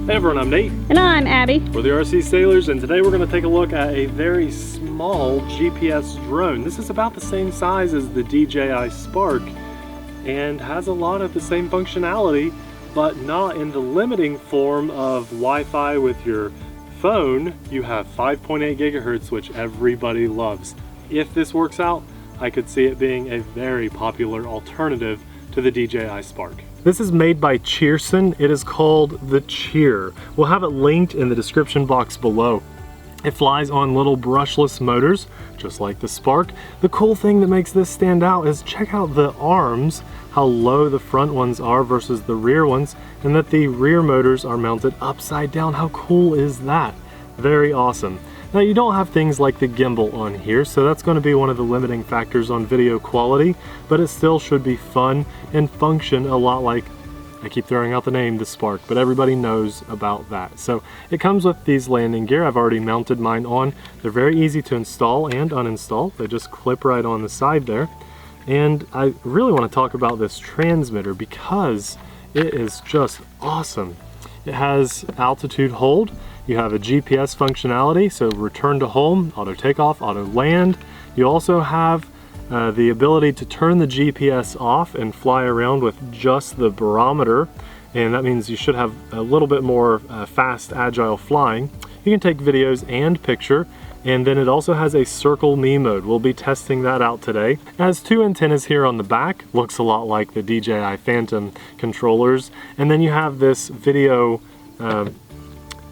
Hey everyone, I'm Nate. And I'm Abby. We're the TheRcSaylors, and today we're going to take a look at a very small GPS drone. This is about the same size as the DJI Spark and has a lot of the same functionality, but not in the limiting form of Wi-Fi with your phone. You have 5.8 gigahertz, which everybody loves. If this works out, I could see it being a very popular alternative to the DJI Spark. This is made by Cheerson. It is called the CHEER. We'll have it linked in the description box below. It flies on little brushless motors, just like the Spark. The cool thing that makes this stand out is check out the arms, how low the front ones are versus the rear ones, and that the rear motors are mounted upside down. How cool is that? Very awesome. Now you don't have things like the gimbal on here, so that's going to be one of the limiting factors on video quality, but it still should be fun and function a lot like, I keep throwing out the name, the Spark, but everybody knows about that. So it comes with these landing gear. I've already mounted mine on. They're very easy to install and uninstall. They just clip right on the side there. And I really want to talk about this transmitter because it is just awesome. It has altitude hold. You have a GPS functionality, so return to home, auto takeoff, auto land. You also have the ability to turn the GPS off and fly around with just the barometer, and that means you should have a little bit more fast, agile flying. You can take videos and picture, and then it also has a Circle Me mode. We'll be testing that out today. It has two antennas here on the back, looks a lot like the DJI Phantom controllers, and then you have this video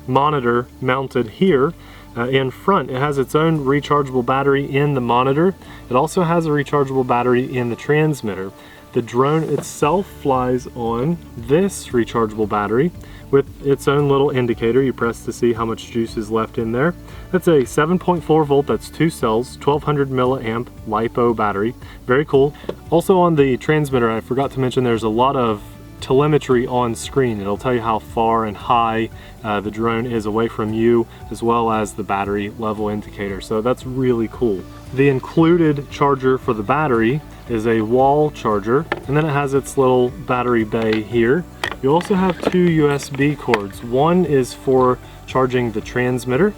monitor mounted here in front. It has its own rechargeable battery in the monitor. It also has a rechargeable battery in the transmitter. The drone itself flies on this rechargeable battery with its own little indicator. You press to see how much juice is left in there. That's a 7.4 volt, that's 2 cells, 1200 milliamp LiPo battery. Very cool. Also on the transmitter, I forgot to mention there's a lot of telemetry on screen. It'll tell you how far and high the drone is away from you, as well as the battery level indicator. So that's really cool. The included charger for the battery is a wall charger, and then it has its little battery bay here. You also have two USB cords. One is for charging the transmitter,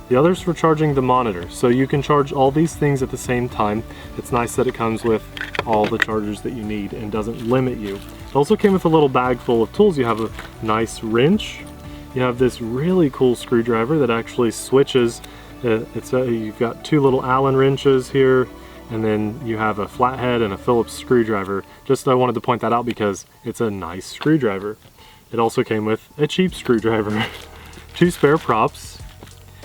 the other is for charging the monitor. So you can charge all these things at the same time. It's nice that it comes with all the chargers that you need and doesn't limit you. It also came with a little bag full of tools. You have a nice wrench. You have this really cool screwdriver that actually switches. You've got two little Allen wrenches here, and then you have a flathead and a Phillips screwdriver. Just I wanted to point that out because it's a nice screwdriver. It also came with a cheap screwdriver. Two spare props.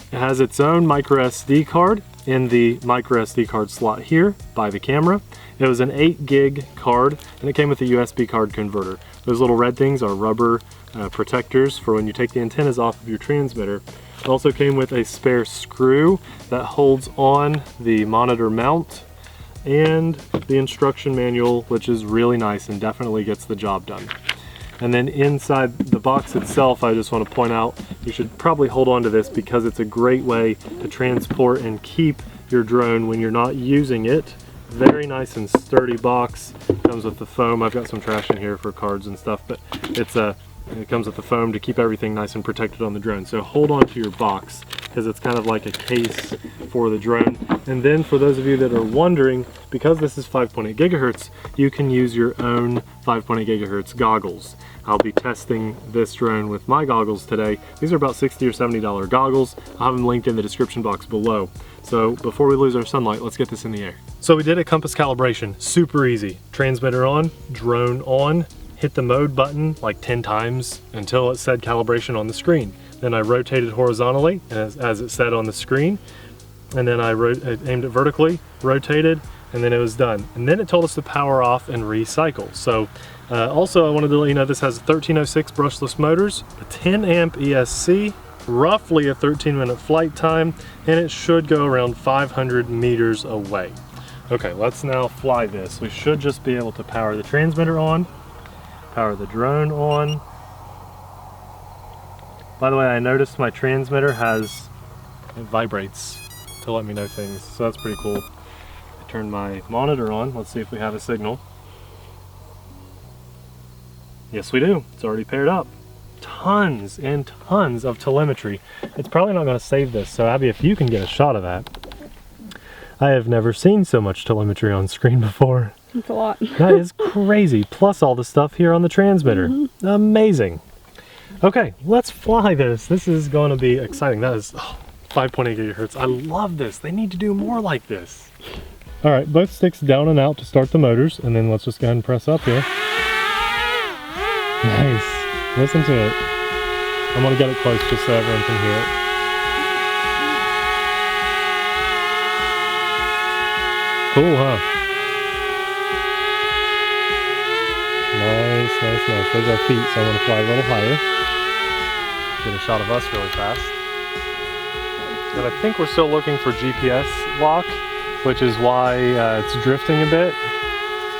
It has its own micro SD card in the micro SD card slot here by the camera. It was an 8 gig card, and it came with a USB card converter. Those little red things are rubber protectors for when you take the antennas off of your transmitter. It also came with a spare screw that holds on the monitor mount and the instruction manual, which is really nice and definitely gets the job done. And then inside the box itself, I just want to point out, you should probably hold on to this because it's a great way to transport and keep your drone when you're not using it. Very nice and sturdy box. Comes with the foam. I've got some trash in here for cards and stuff, but it comes with the foam to keep everything nice and protected on the drone. So hold on to your box because it's kind of like a case for the drone. And then for those of you that are wondering, because this is 5.8 gigahertz, you can use your own 5.8 gigahertz goggles. I'll be testing this drone with my goggles today. These are about $60 or $70 goggles. I'll have them linked in the description box below. So before we lose our sunlight, let's get this in the air. So we did a compass calibration, super easy. Transmitter on, drone on, hit the mode button like 10 times until it said calibration on the screen. Then I rotated horizontally as it said on the screen, and then I aimed it vertically, rotated, and then it was done. And then it told us to power off and recycle. So also I wanted to let you know this has a 1306 brushless motors, a 10 amp ESC, roughly a 13-minute flight time, and it should go around 500 meters away. Okay, let's now fly this. We should just be able to power the transmitter on, power the drone on. By the way, I noticed my transmitter it vibrates to let me know things, so that's pretty cool. I turned my monitor on. Let's see if we have a signal. Yes, we do. It's already paired up. tons and tons of telemetry. It's probably not going to save this, so Abby, if you can get a shot of that. I have never seen so much telemetry on screen before. That's a lot. That is crazy, plus all the stuff here on the transmitter. Amazing. Okay, let's fly this. This is going to be exciting. That is 5.8 gigahertz. I love this. They need to do more like this. All right, both sticks down and out to start the motors, and then let's just go ahead and press up here. Nice. Listen to it. I'm going to get it close just so everyone can hear it. Cool, huh? Nice, nice, nice. There's our feet, so I'm going to fly a little higher. Get a shot of us really fast. And I think we're still looking for GPS lock, which is why it's drifting a bit.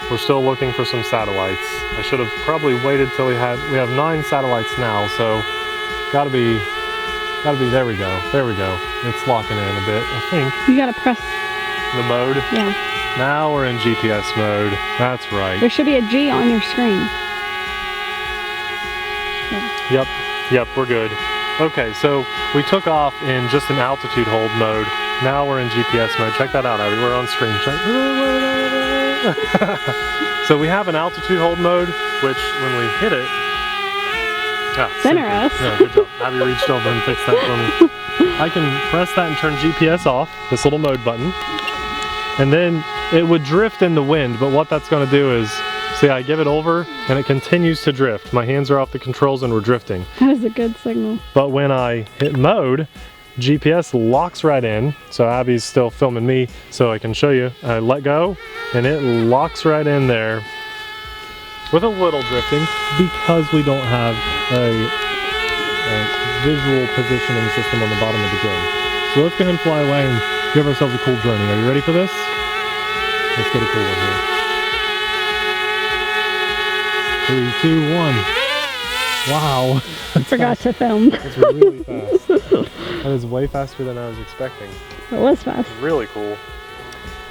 We're still looking for some satellites. I should have probably waited till we have 9 satellites now, so gotta be, there we go, It's locking in a bit, I think. You gotta press the mode? Yeah. Now we're in GPS mode, that's right. There should be a G on your screen. Yeah. Yep, we're good. Okay, so we took off in just an altitude hold mode. Now we're in GPS mode. Check that out, Abby. We're on screen. Check. So we have an altitude hold mode, which when we hit it... Center us. Yeah, good job. Abby reached over and fixed that for me. I can press that and turn GPS off, this little mode button. And then it would drift in the wind, but what that's going to do is, see, I give it over and it continues to drift. My hands are off the controls and we're drifting. That is a good signal. But when I hit mode, GPS locks right in. So Abby's still filming me so I can show you. I let go and it locks right in there with a little drifting because we don't have a visual positioning system on the bottom of the drone. So let's go ahead and fly away and give ourselves a cool droning. Are you ready for this? Let's get a cool one here. 3, 2, 1. Wow. Forgot to film. That's really fast. That is way faster than I was expecting. It was fast. Really cool.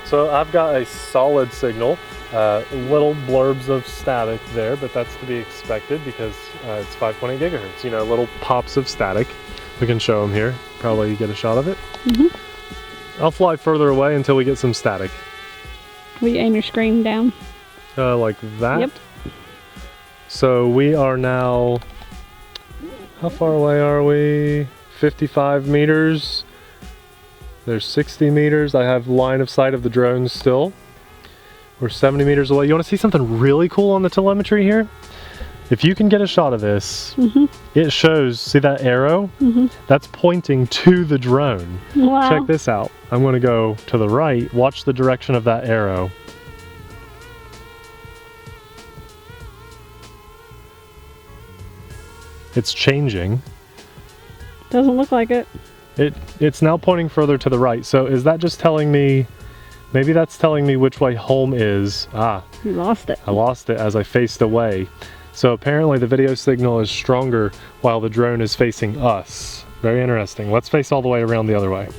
So I've got a solid signal. Little blurbs of static there, but that's to be expected because it's 5.8 gigahertz. You know, little pops of static. We can show them here. Probably get a shot of it. I'll fly further away until we get some static. Will you aim your screen down? Like that? Yep. So we are now, how far away are we? 55 meters. There's 60 meters. I have line of sight of the drone still. We're 70 meters away. You want to see something really cool on the telemetry here? If you can get a shot of this, it shows, see that arrow? That's pointing to the drone. Wow. Check this out. I'm going to go to the right. Watch the direction of that arrow. It's changing. Doesn't look like it. It's now pointing further to the right. So is that just telling me, maybe that's telling me which way home is. You lost it. I lost it as I faced away. So apparently the video signal is stronger while the drone is facing us. Very interesting. Let's face all the way around the other way.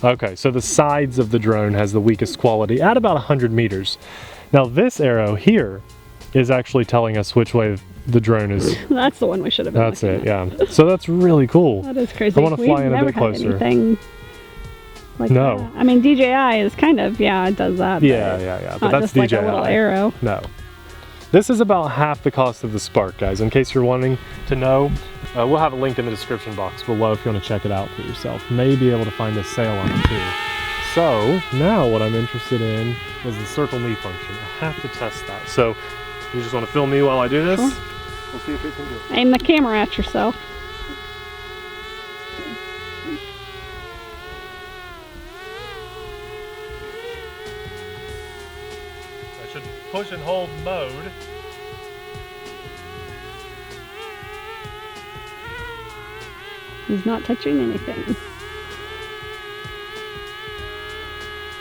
Okay, so the sides of the drone has the weakest quality at about 100 meters. Now this arrow here is actually telling us which way the drone is. That's the one we should have been That's it, at. yeah. So that's really cool. That is crazy. I want to fly in a bit closer. Anything like No. that. I mean, DJI is kind of, it does that. Yeah. But Not that's just like DJI. a little arrow. No. This is about half the cost of the Spark, guys. In case you're wanting to know, we'll have a link in the description box below if you want to check it out for yourself. May be able to find a sale on it too. So now what I'm interested in is the circle me function. I have to test that. So you just want to film me while I do this? Sure. We'll see if it can do it. Aim the camera at yourself. I should push and hold mode. He's not touching anything.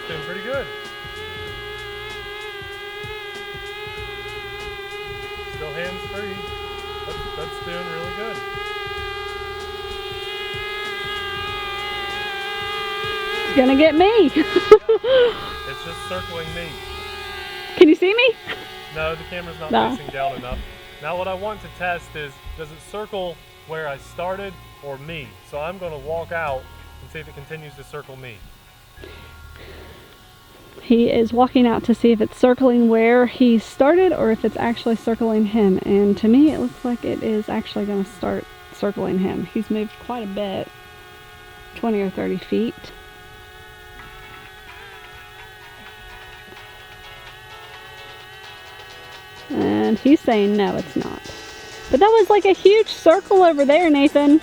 Doing pretty good. Still hands free. That's doing really good. It's gonna get me. It's just circling me. Can you see me? No, the camera's not facing down enough. Now what I want to test is, does it circle where I started or me? So I'm going to walk out and see if it continues to circle me. He is walking out to see if it's circling where he started or if it's actually circling him. And to me, it looks like it is actually going to start circling him. He's moved quite a bit, 20 or 30 feet. And he's saying no, it's not. But that was like a huge circle over there, Nathan.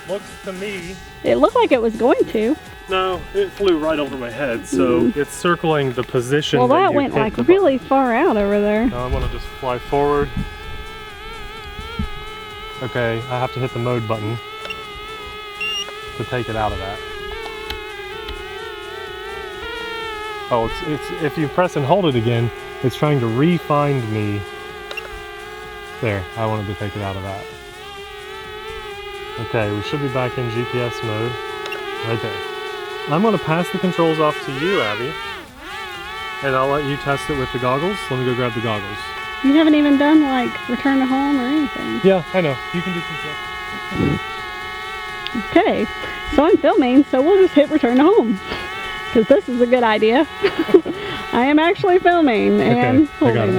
Looks to me... It looked like it was going to. No, it flew right over my head, so it's circling the position. Well, that you went hit like the really button. far out over there. Now I'm going to just fly forward. Okay, I have to hit the mode button to take it out of that. Oh, it's if you press and hold it again, it's trying to re-find me. There, I wanted to take it out of that. Okay, we should be back in GPS mode. Right there. I'm going to pass the controls off to you, Abby. And I'll let you test it with the goggles. Let me go grab the goggles. You haven't even done like return to home or anything. Yeah, I know. You can do some stuff. Okay, so I'm filming, so we'll just hit return to home. Because this is a good idea. I am actually filming and I got it.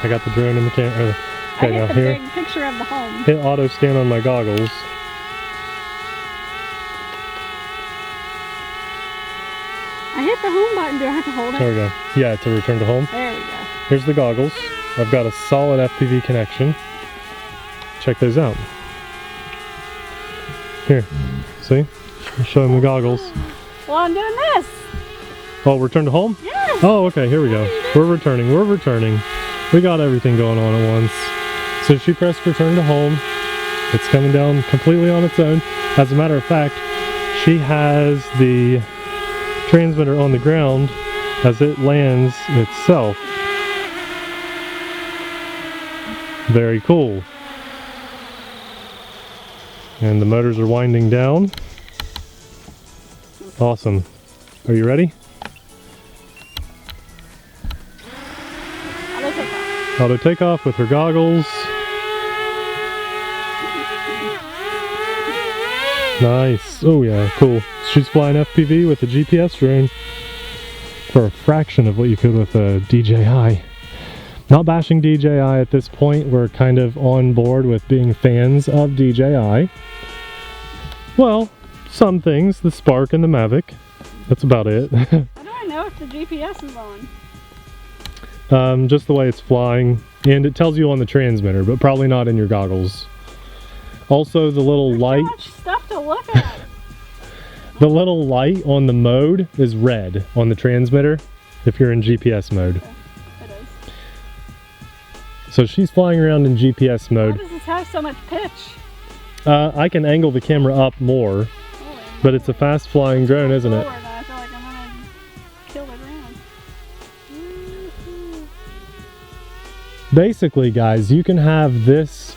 I got the drone in the camera. I hit the big picture of the home. Hit auto scan on my goggles. I hit the home button. Do I have to hold it? There we go. Yeah, to return to home. There we go. Here's the goggles. I've got a solid FPV connection. Check those out. Here, see? I'm showing the goggles. Well, I'm doing this. Oh, return to home? Yes. Oh, okay, here we go. We're returning. We got everything going on at once. So she pressed return to home. It's coming down completely on its own. As a matter of fact, she has the transmitter on the ground as it lands itself. Very cool. And the motors are winding down. Awesome. Are you ready? Auto takeoff with her goggles. Nice. Oh yeah, cool. She's flying FPV with a GPS drone for a fraction of what you could with a DJI. Not bashing DJI at this point. We're kind of on board with being fans of DJI. Well, some things, the Spark and the Mavic. That's about it. How do I know if the GPS is on? Just the way it's flying, and it tells you on the transmitter, but probably not in your goggles. Also, the little light. So much stuff to look at. The little light on the mode is red on the transmitter if you're in GPS mode. Okay. It is. So she's flying around in GPS mode. Why does this have so much pitch? I can angle the camera up more, but it's a fast flying drone, isn't it? I feel like I'm gonna kill the ground. Basically, guys, you can have this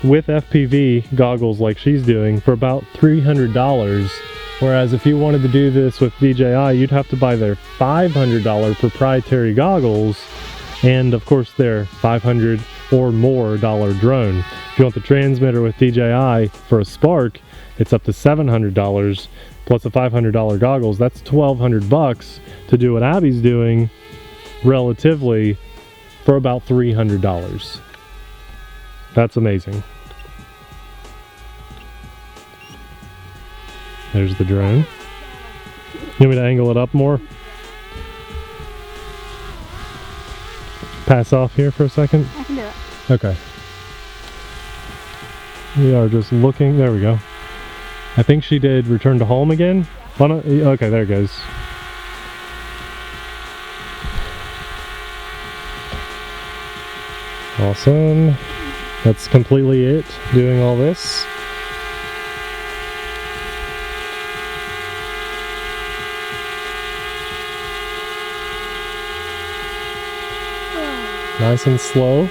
with FPV goggles like she's doing for about $300, whereas if you wanted to do this with DJI, you'd have to buy their $500 proprietary goggles and of course their $500 or more drone. If you want the transmitter with DJI for a Spark, it's up to $700 plus the $500 goggles. That's $1,200 to do what Abby's doing relatively for about $300. That's amazing. There's the drone. You want me to angle it up more? Pass off here for a second? I can do it. Okay. We are just looking. There we go. I think she did return to home again. Okay, there it goes. Awesome. That's completely it, doing all this. Nice and slow.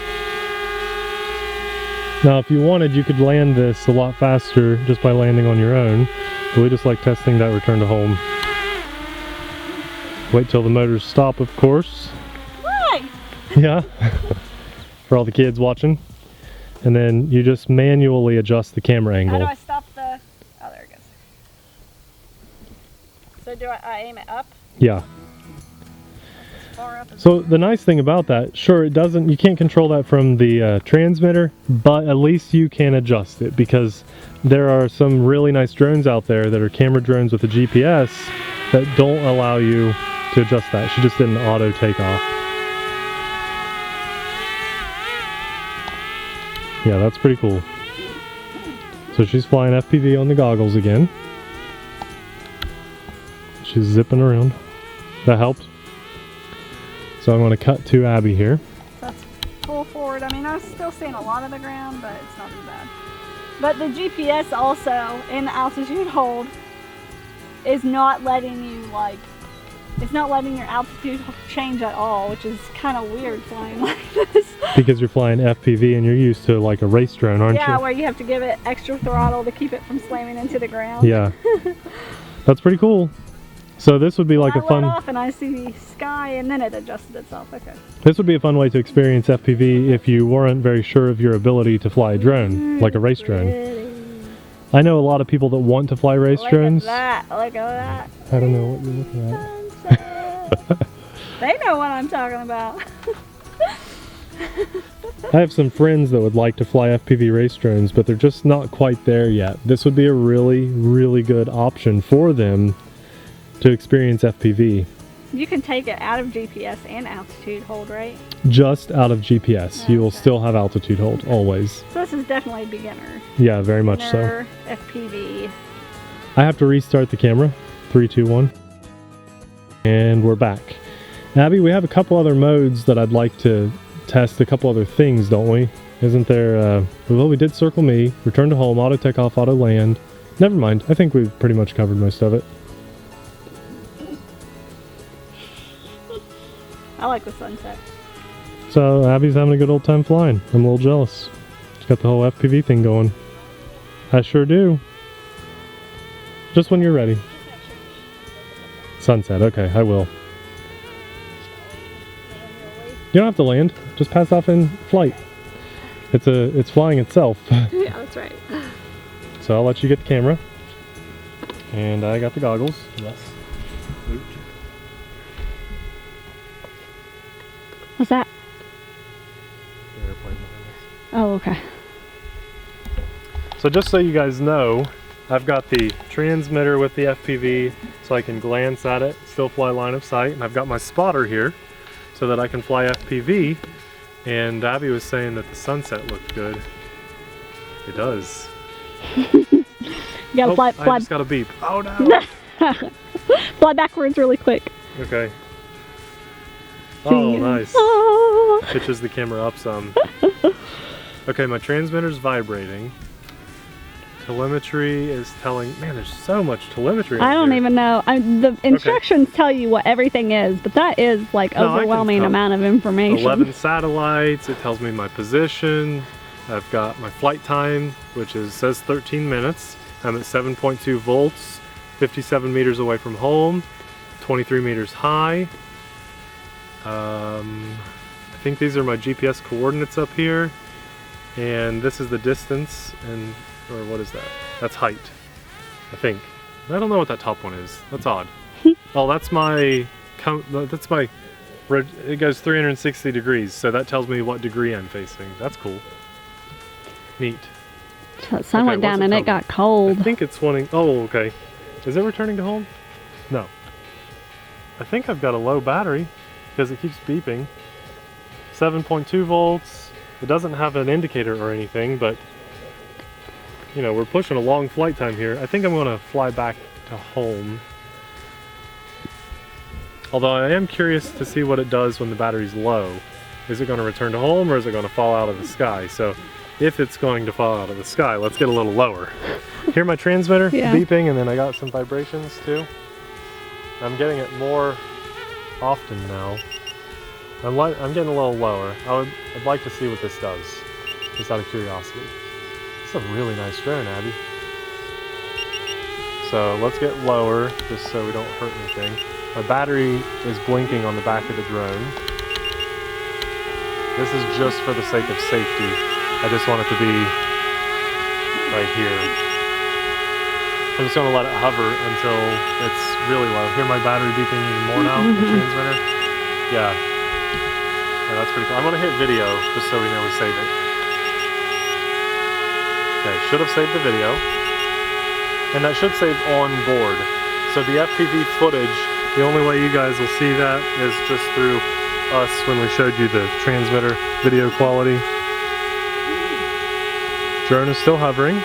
Now if you wanted, you could land this a lot faster just by landing on your own, but we just like testing that return to home. Wait till the motors stop, of course. Why? Yeah, for all the kids watching. And then you just manually adjust the camera angle. How do I stop the... Oh, there it goes. So do I aim it up? Yeah. Far up as So the nice thing about that, sure, it doesn't, you can't control that from the transmitter, but at least you can adjust it, because there are some really nice drones out there that are camera drones with a GPS that don't allow you to adjust that. She just did an auto takeoff. Yeah, that's pretty cool. So she's flying FPV on the goggles again. She's zipping around. That helped. So I'm going to cut to Abby here. That's full forward. I mean, I was still seeing a lot of the ground, but it's not as bad. But the GPS also, in the altitude hold, is not letting you, like, it's not letting your altitude change at all, which is kind of weird flying like this. Because you're flying FPV and you're used to like a race drone, aren't you? Yeah, where you have to give it extra throttle to keep it from slamming into the ground. Yeah. That's pretty cool. So this would be like a fun... I let off and I see the sky and then it adjusted itself. Okay. This would be a fun way to experience FPV if you weren't very sure of your ability to fly a drone, like a race drone. I know a lot of people that want to fly race drones. Look at that. Look at that. I don't know what you're looking at. They know what I'm talking about. I have some friends that would like to fly FPV race drones, but they're just not quite there yet. This would be a really, really good option for them to experience FPV. You can take it out of GPS and altitude hold, right? Just out of GPS. You will still have altitude hold, always. So this is definitely beginner. Yeah, very much so. FPV. I have to restart the camera. 3, 2, 1. And we're back. Abby, we have a couple other modes that I'd like to test, a couple other things, don't we? Isn't there, well, we did circle me, return to home, auto takeoff, auto land. Never mind, I think we've pretty much covered most of it. I like the sunset. So Abby's having a good old time flying. I'm a little jealous. She's got the whole FPV thing going. I sure do. Just when you're ready. Sunset, okay, I will. You don't have to land, just pass off in flight. It's flying itself. Yeah, that's right. So I'll let you get the camera. And I got the goggles. Yes. What's that? The airplane behind us. Oh, okay. So just so you guys know, I've got the transmitter with the FPV so I can glance at it, still fly line of sight, and I've got my spotter here so that I can fly FPV. And Abby was saying that the sunset looked good. It does. You gotta fly. I just got a beep. Oh no! Fly backwards really quick. Okay. Oh, nice. Oh. Pitches the camera up some. Okay, my transmitter's vibrating. Telemetry is telling... Man, there's so much telemetry I don't even know. The instructions tell you what everything is, but that is like overwhelming amount of information. 11 satellites. It tells me my position. I've got my flight time, which says 13 minutes. I'm at 7.2 volts, 57 meters away from home, 23 meters high. I think these are my GPS coordinates up here, and this is the distance, and or what is that? That's height, I think. I don't know what that top one is. That's odd. Oh, that's my it goes 360 degrees, so that tells me what degree I'm facing. That's cool. Neat. So the sun went down and it got cold. I think it's wanting... Oh, okay. Is it returning to home? No. I think I've got a low battery because it keeps beeping. 7.2 volts. It doesn't have an indicator or anything, but you know, we're pushing a long flight time here. I think I'm going to fly back to home. Although I am curious to see what it does when the battery's low. Is it going to return to home or is it going to fall out of the sky? So if it's going to fall out of the sky, let's get a little lower. Hear my transmitter beeping, and then I got some vibrations too. I'm getting it more often now. I'm getting a little lower. I'd like to see what this does, just out of curiosity. It's a really nice drone, Abby. So let's get lower, just so we don't hurt anything. My battery is blinking on the back of the drone. This is just for the sake of safety. I just want it to be right here. I'm just gonna let it hover until it's really low. Hear my battery beeping even more now, the transmitter? Yeah. Yeah, that's pretty cool. I'm gonna hit video just so we know we saved it. Okay, should have saved the video. And that should save on board. So the Fpv footage, the only way you guys will see that is just through us when we showed you the transmitter video quality. Drone is still hovering.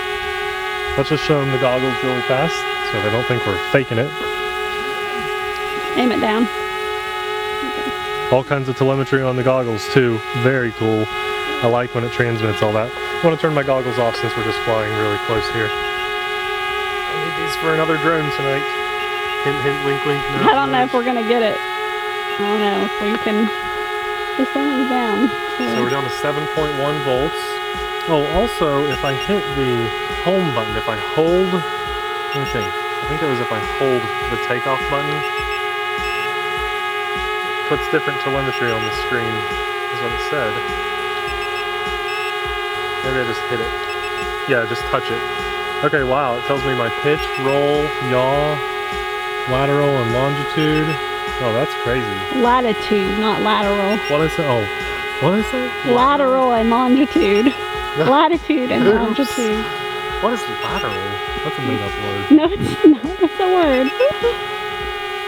Let's just show them the goggles really fast so they don't think we're faking it. Aim it down. All kinds of telemetry on the goggles too. Very cool. I like when it transmits all that. I want to turn my goggles off since we're just flying really close here. I need these for another drone tonight. Hint, hint, wink, wink. I don't know if we're gonna get it. I don't know if we can. The sun is down. So we're down to 7.1 volts. Oh, also, if I hit the home button, if I hold, let me think. I think it was if I hold the takeoff button, it puts different telemetry on the screen, is what it said. Maybe I just hit it. Yeah, just touch it. Okay, wow, it tells me my pitch, roll, yaw, lateral, and longitude. Oh, that's crazy. Latitude, not lateral. What is it? Oh, what is it? Lateral and longitude. Latitude and longitude. What is lateral? That's a made-up word. No, it's not. That's a word.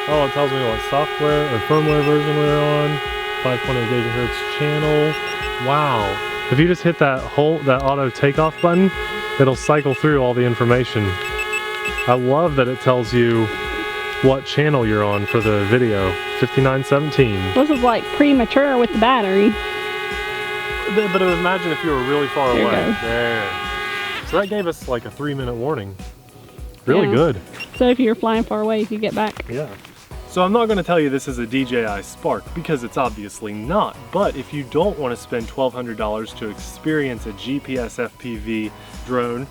Oh, it tells me what software or firmware version we're on. 5.8 gigahertz channel. Wow. If you just hit that auto takeoff button, it'll cycle through all the information. I love that it tells you what channel you're on for the video. 5917. This is like premature with the battery. But imagine if you were really far There away. you go. There. So that gave us like a 3-minute warning. Really Yeah. good. So if you're flying far away, you could get back. Yeah. So I'm not going to tell you this is a DJI Spark because it's obviously not. But if you don't want to spend $1,200 to experience a GPS FPV drone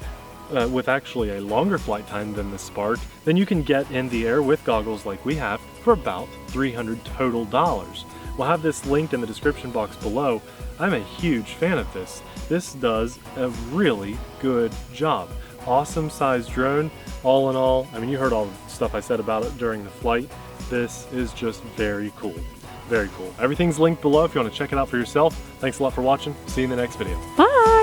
with actually a longer flight time than the Spark, then you can get in the air with goggles like we have for about $300 total. We'll have this linked in the description box below. I'm a huge fan of this. This does a really good job. Awesome sized drone, all in all. I mean, you heard all the stuff I said about it during the flight. This is just very cool. Very cool. Everything's linked below if you want to check it out for yourself. Thanks a lot for watching. See you in the next video. Bye!